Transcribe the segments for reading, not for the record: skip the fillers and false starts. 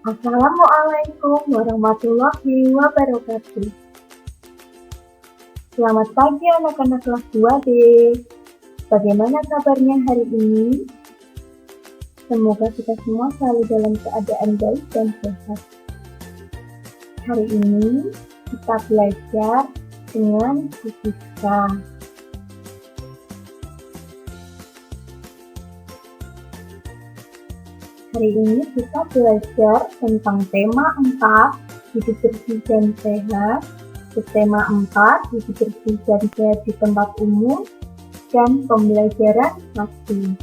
Assalamualaikum warahmatullahi wabarakatuh. Selamat pagi anak-anak kelas 2D. Bagaimana kabarnya hari ini? Semoga kita semua selalu dalam keadaan baik dan sehat. Hari ini kita belajar dengan fisika. Hari ini kita belajar tentang tema 4, hidup bersih dan sehat, tema 4, hidup bersih dan sehat di tempat umum, dan pembelajaran 1.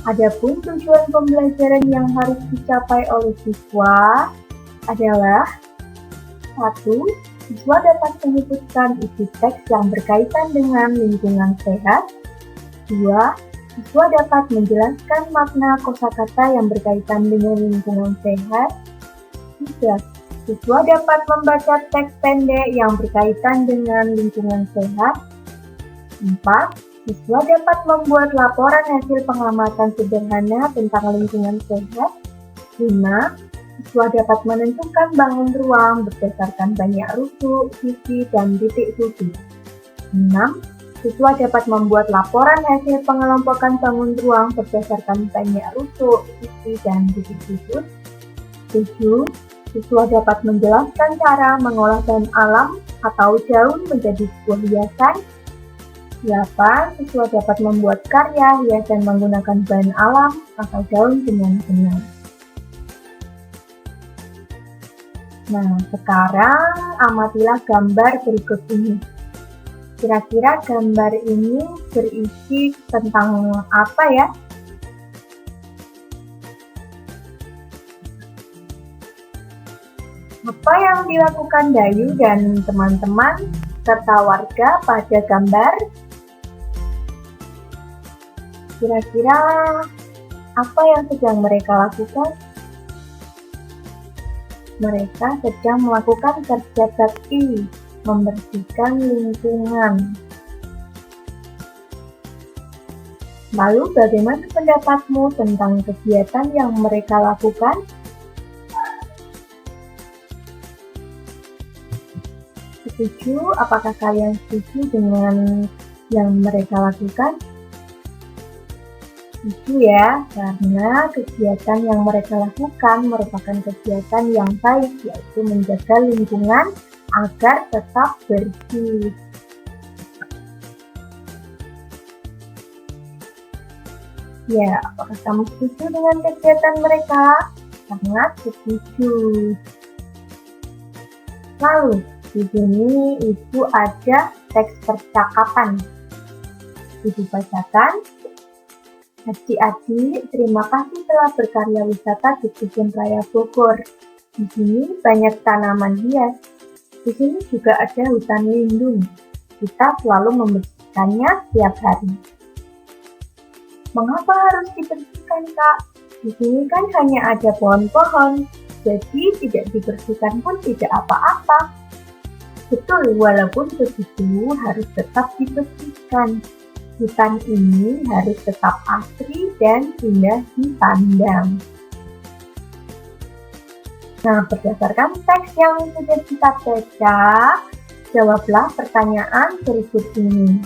Adapun tujuan pembelajaran yang harus dicapai oleh siswa adalah 1. Siswa dapat menyebutkan isi teks yang berkaitan dengan lingkungan sehat. 2. Siswa dapat menjelaskan makna kosakata yang berkaitan dengan lingkungan sehat. 3. Siswa dapat membaca teks pendek yang berkaitan dengan lingkungan sehat. 4. Siswa dapat membuat laporan hasil pengamatan sederhana tentang lingkungan sehat. 5. Siswa dapat menentukan bangun ruang berdasarkan banyak rusuk, sisi, dan titik sudut. 6. Siswa dapat membuat laporan hasil pengelompokan bangun ruang berdasarkan banyak rusuk, sisi, dan titik sudut. 7. Siswa dapat menjelaskan cara mengolah bahan alam atau daun menjadi sebuah hiasan. 8. Siswa dapat membuat karya hiasan menggunakan bahan alam atau daun dengan benar. Nah, sekarang amatilah gambar berikut ini. Kira-kira gambar ini berisi tentang apa ya? Apa yang dilakukan Dayu dan teman-teman serta warga pada gambar? Kira-kira apa yang sedang mereka lakukan? Mereka sedang melakukan kerja bakti, membersihkan lingkungan. Lalu bagaimana pendapatmu tentang kegiatan yang mereka lakukan? Setuju? Apakah kalian setuju dengan yang mereka lakukan? Setuju ya, karena kegiatan yang mereka lakukan merupakan kegiatan yang baik, yaitu menjaga lingkungan agar tetap bersih. Ya, apakah kamu setuju dengan kegiatan mereka? Sangat setuju. Lalu, di sini Ibu ada teks percakapan. Ibu bacakan. Adik-adik, terima kasih telah berkarya wisata di Kebun Raya Bogor. Di sini banyak tanaman hias. Di sini juga ada hutan lindung. Kita selalu membersihkannya setiap hari. Mengapa harus dibersihkan, Kak? Di sini kan hanya ada pohon-pohon, jadi tidak dibersihkan pun tidak apa-apa. Betul, walaupun begitu harus tetap dibersihkan. Hutan ini harus tetap asri dan indah dipandang. Nah, berdasarkan teks yang sudah kita baca, jawablah pertanyaan berikut ini.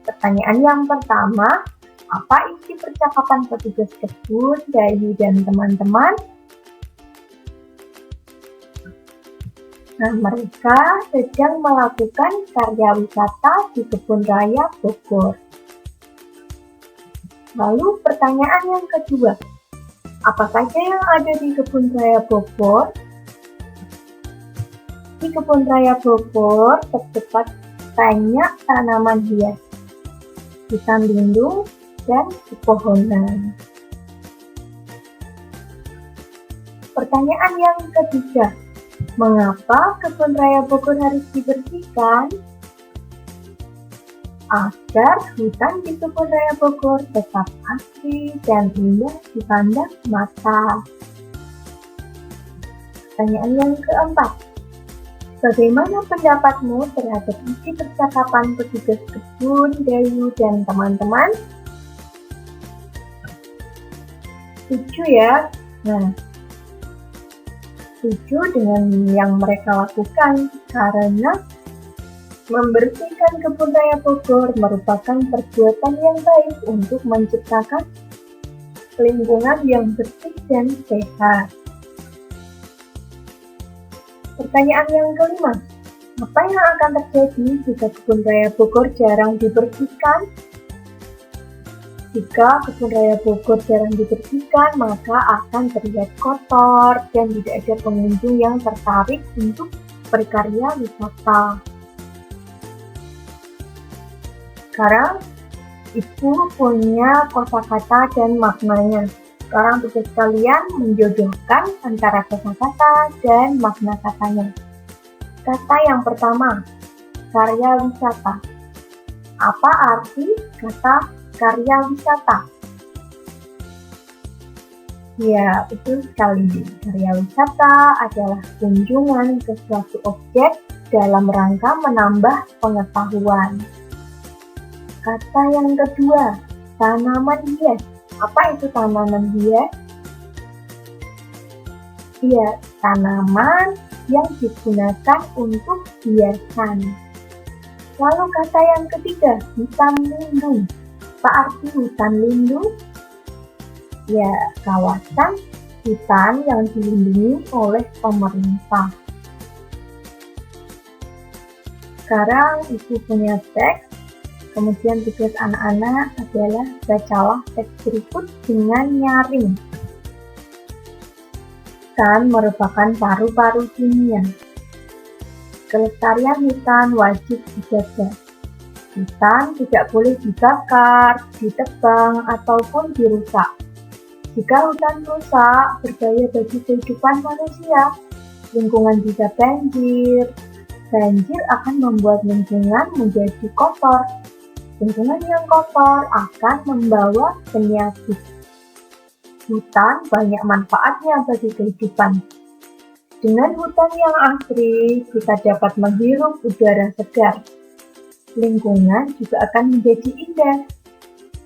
Pertanyaan yang pertama, apa isi percakapan petugas kebun, Dayu, dan teman-teman? Nah, mereka sedang melakukan karya wisata di Kebun Raya Bogor. Lalu pertanyaan yang kedua, apa saja yang ada di Kebun Raya Bogor? Di Kebun Raya Bogor terdapat banyak tanaman hias, hutan lindung, dan pepohonan. Pertanyaan yang ketiga, mengapa Kebun Raya Bogor harus dibersihkan? Agar hutan di Kebun Raya Bogor tetap asri dan indah dipandang mata. Pertanyaan yang keempat, bagaimana pendapatmu terhadap isi percakapan petugas kebun, Dayu, dan teman-teman? Setuju ya? Nah, setuju dengan yang mereka lakukan karena membersihkan Kebun Raya Bogor merupakan perbuatan yang baik untuk menciptakan lingkungan yang bersih dan sehat. Pertanyaan yang kelima, apa yang akan terjadi jika Kebun Raya Bogor jarang dibersihkan? Jika Kebun Raya Bogor jarang dibersihkan, maka akan terlihat kotor dan tidak ada pengunjung yang tertarik untuk berkarya wisata. Sekarang, Ibu punya kosakata dan maknanya. Sekarang tugas kalian menjodohkan antara kosakata dan makna katanya. Kata yang pertama, karya wisata. Apa arti kata karya wisata? Ya, betul sekali. Karya wisata adalah kunjungan ke suatu objek dalam rangka menambah pengetahuan. Kata yang kedua, tanaman hias. Apa itu tanaman hias? Ya, tanaman yang digunakan untuk hiasan. Lalu kata yang ketiga, hutan lindung. Apa arti hutan lindung? Ya, kawasan hutan yang dilindungi oleh pemerintah. Sekarang Ibu punya teks. Kemudian tugas anak-anak adalah bacalah teks berikut dengan nyaring. Hutan merupakan paru-paru dunia. Kelestarian hutan wajib dijaga. Hutan tidak boleh dibakar, ditebang, ataupun dirusak. Jika hutan rusak, berbahaya bagi kehidupan manusia. Lingkungan bisa banjir. Banjir akan membuat lingkungan menjadi kotor. Lingkungan yang kotor akan membawa penyakit. Hutan banyak manfaatnya bagi kehidupan. Dengan hutan yang asri, kita dapat menghirup udara segar. Lingkungan juga akan menjadi indah.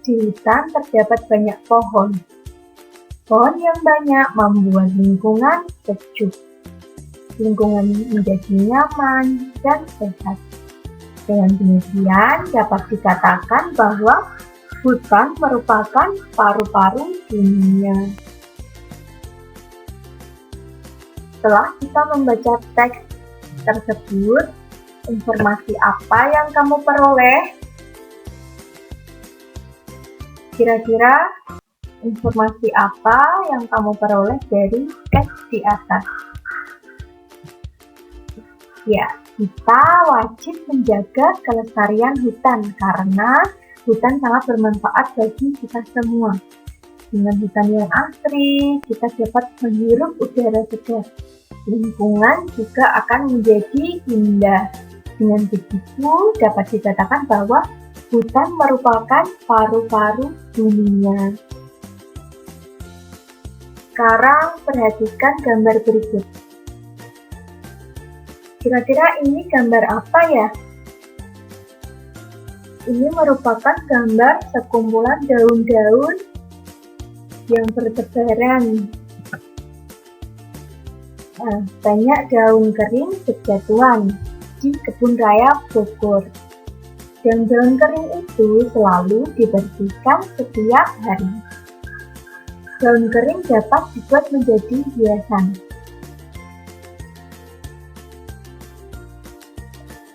Di hutan terdapat banyak pohon. Pohon yang banyak membuat lingkungan sejuk. Lingkungan menjadi nyaman dan sehat. Dengan demikian, dapat dikatakan bahwa hutan merupakan paru-paru dunia. Setelah kita membaca teks tersebut, informasi apa yang kamu peroleh? Kira-kira informasi apa yang kamu peroleh dari teks di atas? Ya, kita wajib menjaga kelestarian hutan karena hutan sangat bermanfaat bagi kita semua. Dengan hutan yang asri, kita dapat menghirup udara segar. Lingkungan juga akan menjadi indah. Dengan begitu, dapat dikatakan bahwa hutan merupakan paru-paru dunia. Sekarang perhatikan gambar berikut. Kira-kira ini gambar apa ya? Ini merupakan gambar sekumpulan daun-daun yang bertebaran. Banyak daun kering berjatuhan di Kebun Raya Bogor. Daun-daun kering itu selalu dibersihkan setiap hari. Daun kering dapat dibuat menjadi hiasan.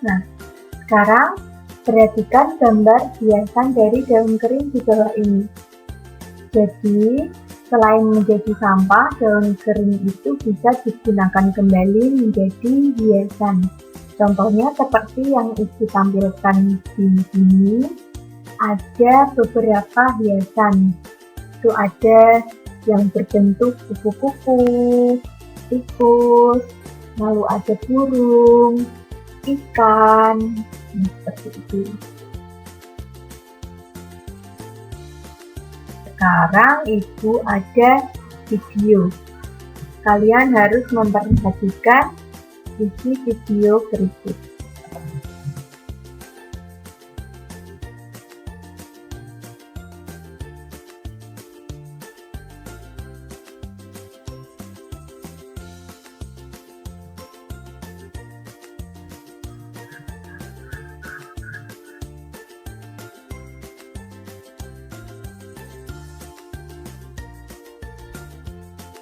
Nah, sekarang perhatikan gambar hiasan dari daun kering di bawah ini. Jadi, selain menjadi sampah, daun kering itu bisa digunakan kembali menjadi hiasan. Contohnya seperti yang Ibu tampilkan di sini, ada beberapa hiasan. Itu ada yang berbentuk kupu-kupu, tikus, lalu ada burung, ikan, seperti itu. Sekarang Ibu ada video. Kalian harus memperhatikan isi video berikut.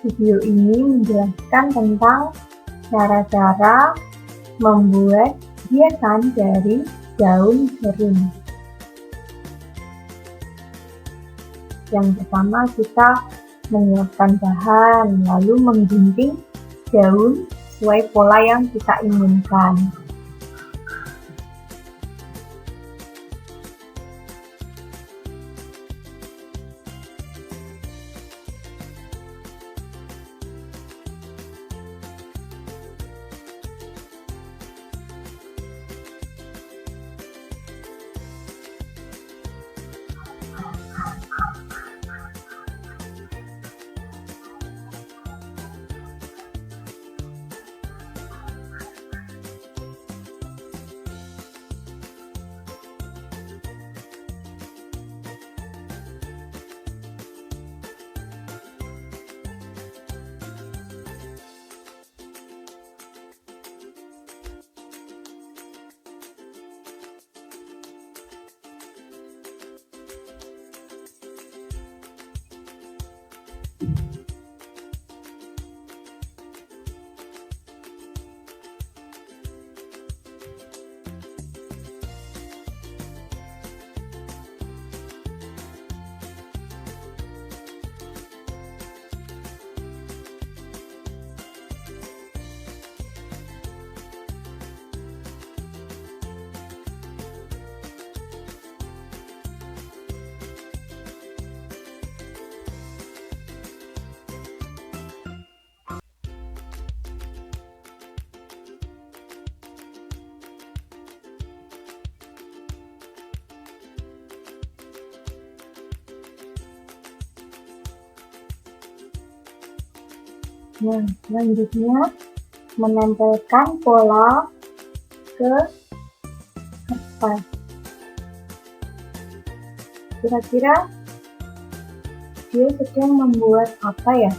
Video ini menjelaskan tentang cara-cara membuat hiasan dari daun kering. Yang pertama, kita menyiapkan bahan, lalu menggunting daun sesuai pola yang kita inginkan. Nah, selanjutnya menempelkan pola ke kertas. Kira-kira dia sedang membuat apa ya?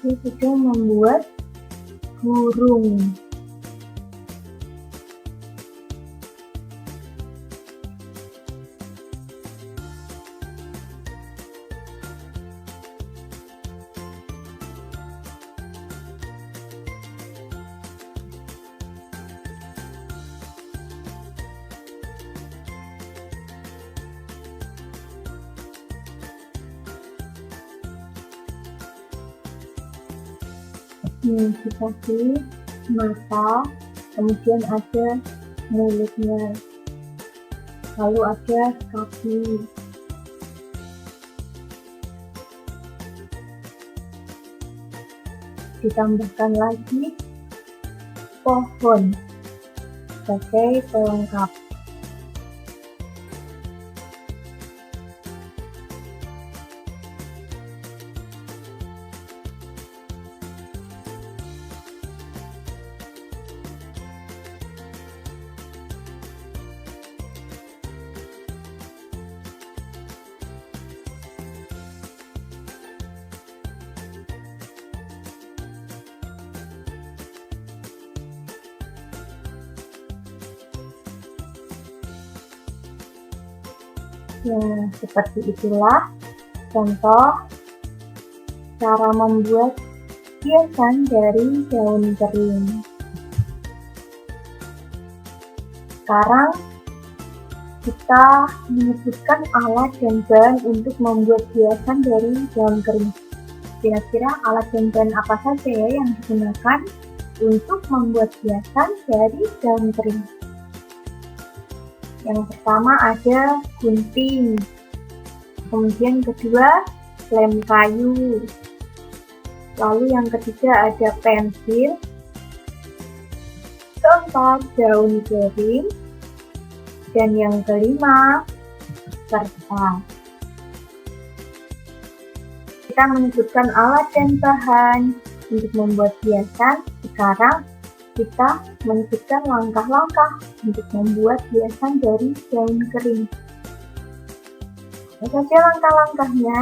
Dia sedang membuat burung. Dikasih mata, kemudian ada mulutnya, lalu ada kaki. Ditambahkan lagi pohon sebagai pelengkap. Nah, seperti itulah contoh cara membuat hiasan dari daun kering. Sekarang kita menyebutkan alat dan bahan untuk membuat hiasan dari daun kering. Kira-kira alat dan bahan apa saja ya yang digunakan untuk membuat hiasan dari daun kering? Yang pertama ada gunting, kemudian kedua lem kayu, lalu yang ketiga ada pensil, keempat daun kering, dan yang kelima kertas. Kita menyebutkan alat dan bahan untuk membuat hiasan. Sekarang kita menyebutkan langkah-langkah untuk membuat hiasan dari daun kering. Apa saja langkah-langkahnya?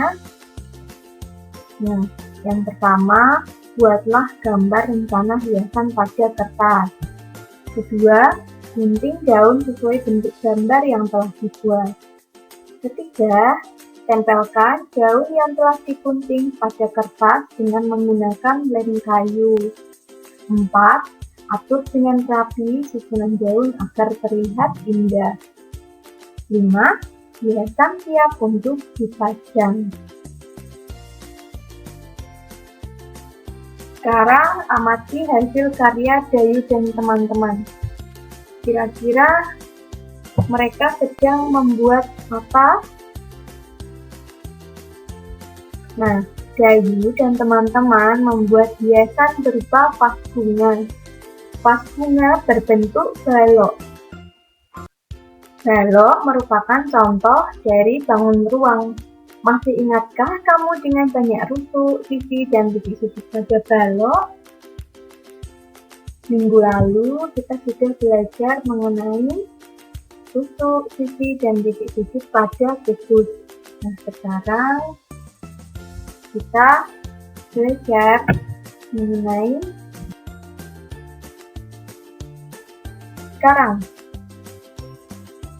Nah, yang pertama buatlah gambar rencana hiasan pada kertas. Kedua, gunting daun sesuai bentuk gambar yang telah dibuat. Ketiga, tempelkan daun yang telah digunting pada kertas dengan menggunakan lem kayu. 4. Atur dengan rapi susunan daun agar terlihat indah. 5. Hiasan siap untuk dipajang. Sekarang amati hasil karya Dayu dan teman-teman. Kira-kira mereka sedang membuat apa? Nah, Dayu dan teman-teman membuat hiasan berupa vas bunga. Vas bunga berbentuk balok. Balok merupakan contoh dari bangun ruang. Masih ingatkah kamu dengan banyak rusuk, sisi, dan titik sudut pada balok? Minggu lalu kita sudah belajar mengenai rusuk, sisi, dan titik sudut pada kubus. Nah, sekarang kita belajar mengenai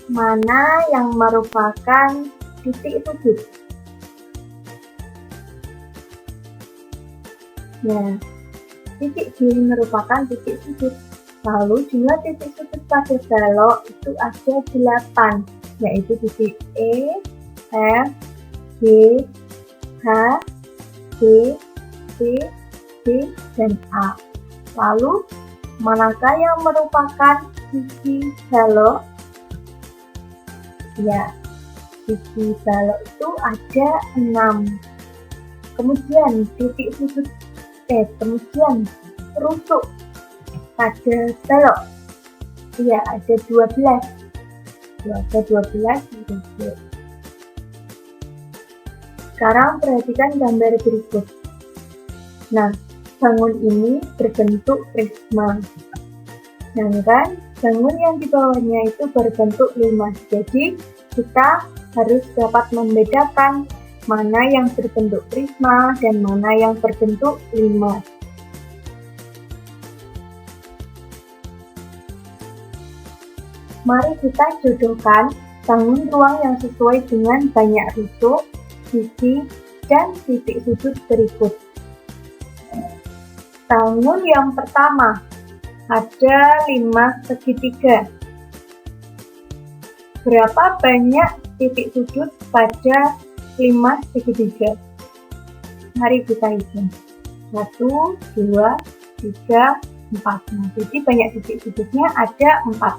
mana yang merupakan titik sudut. Nah, titik D merupakan titik sudut. Lalu jumlah titik sudut pada balok itu ada 8, yaitu titik E, F, G, H, D, C, D, dan A. Lalu, manakah yang merupakan sisi balok? Ya, sisi balok itu ada 6. Kemudian rusuk pada balok. Ya, ada 12. Ada 12 rusuk. Sekarang perhatikan gambar berikut. Nah, bangun ini berbentuk prisma. Sedangkan bangun yang di bawahnya itu berbentuk limas. Jadi, kita harus dapat membedakan mana yang berbentuk prisma dan mana yang berbentuk limas. Mari kita jodohkan bangun ruang yang sesuai dengan banyak rusuk, sisi, dan titik sudut berikut. Bangun yang pertama ada 5 segitiga. Berapa banyak titik sudut pada 5 segitiga? Mari kita hitung. 1, 2, 3, 4. Nah, jadi banyak titik sudutnya ada 4.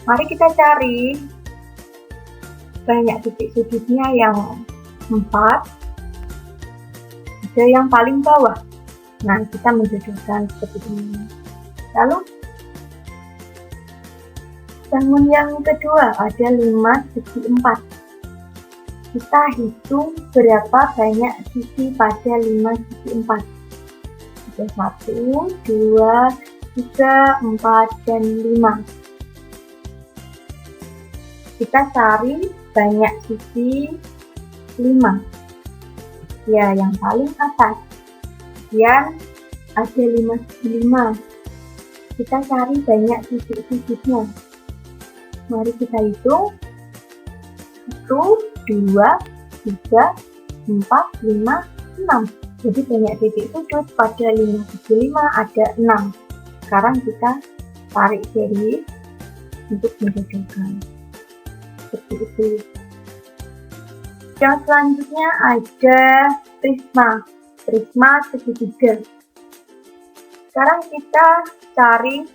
Mari kita cari banyak titik sudutnya yang 4. Ada yang paling bawah. Nah, kita menjodohkan seperti ini. Lalu, bangun yang kedua ada 5 segi 4. Kita hitung berapa banyak sisi pada 5 segi 4. Ada 1, 2, 3, 4, dan 5. Kita cari banyak sisi 5. Ya, yang paling atas. Kemudian ada 5 segi 5. Kita cari banyak titik sudutnya. Mari kita hitung. 1, 2, 3, 4, 5, 6. Jadi banyak titik sudut pada 5 segi 5 ada 6. Sekarang kita tarik garis untuk menjodohkan. Seperti itu. Yang selanjutnya ada prisma segitiga. Sekarang kita cari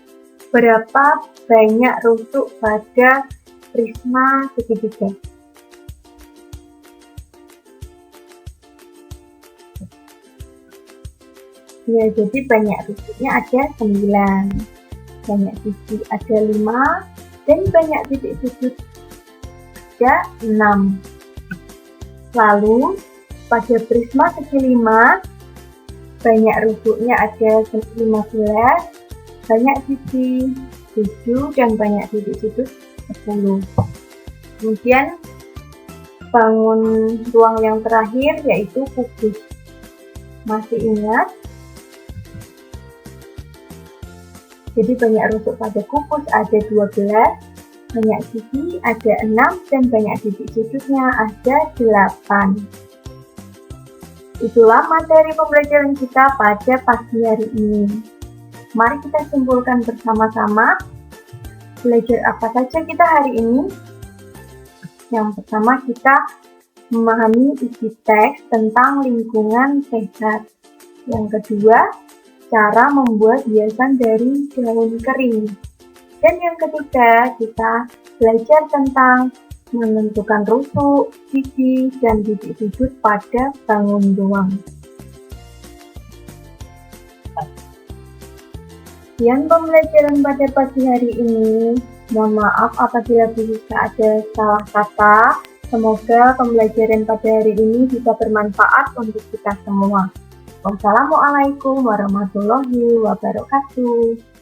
berapa banyak rusuk pada prisma segitiga. Ya, jadi banyak rusuknya ada 9. Banyak sisi ada 5 dan banyak titik sudut ada 6. Lalu pada prisma segi 5 banyak rusuknya ada 15, banyak sisi 7 dan banyak titik sudut 10. Kemudian bangun ruang yang terakhir yaitu kubus. Masih ingat Jadi banyak rusuk pada kupus ada 12, banyak sisi ada 6, dan banyak titik sudutnya ada 8. Itulah materi pembelajaran kita pada pagi hari ini. Mari kita simpulkan bersama-sama. Belajar apa saja kita hari ini? Yang pertama, kita memahami isi teks tentang lingkungan sehat. Yang kedua, cara membuat hiasan dari daun kering. Dan yang ketiga, kita belajar tentang menentukan rusuk, sisi, dan titik sudut pada bangun ruang. Sekian pembelajaran pada pagi hari ini. Mohon maaf apabila bisa ada salah kata. Semoga pembelajaran pada hari ini bisa bermanfaat untuk kita semua. Wassalamualaikum warahmatullahi wabarakatuh.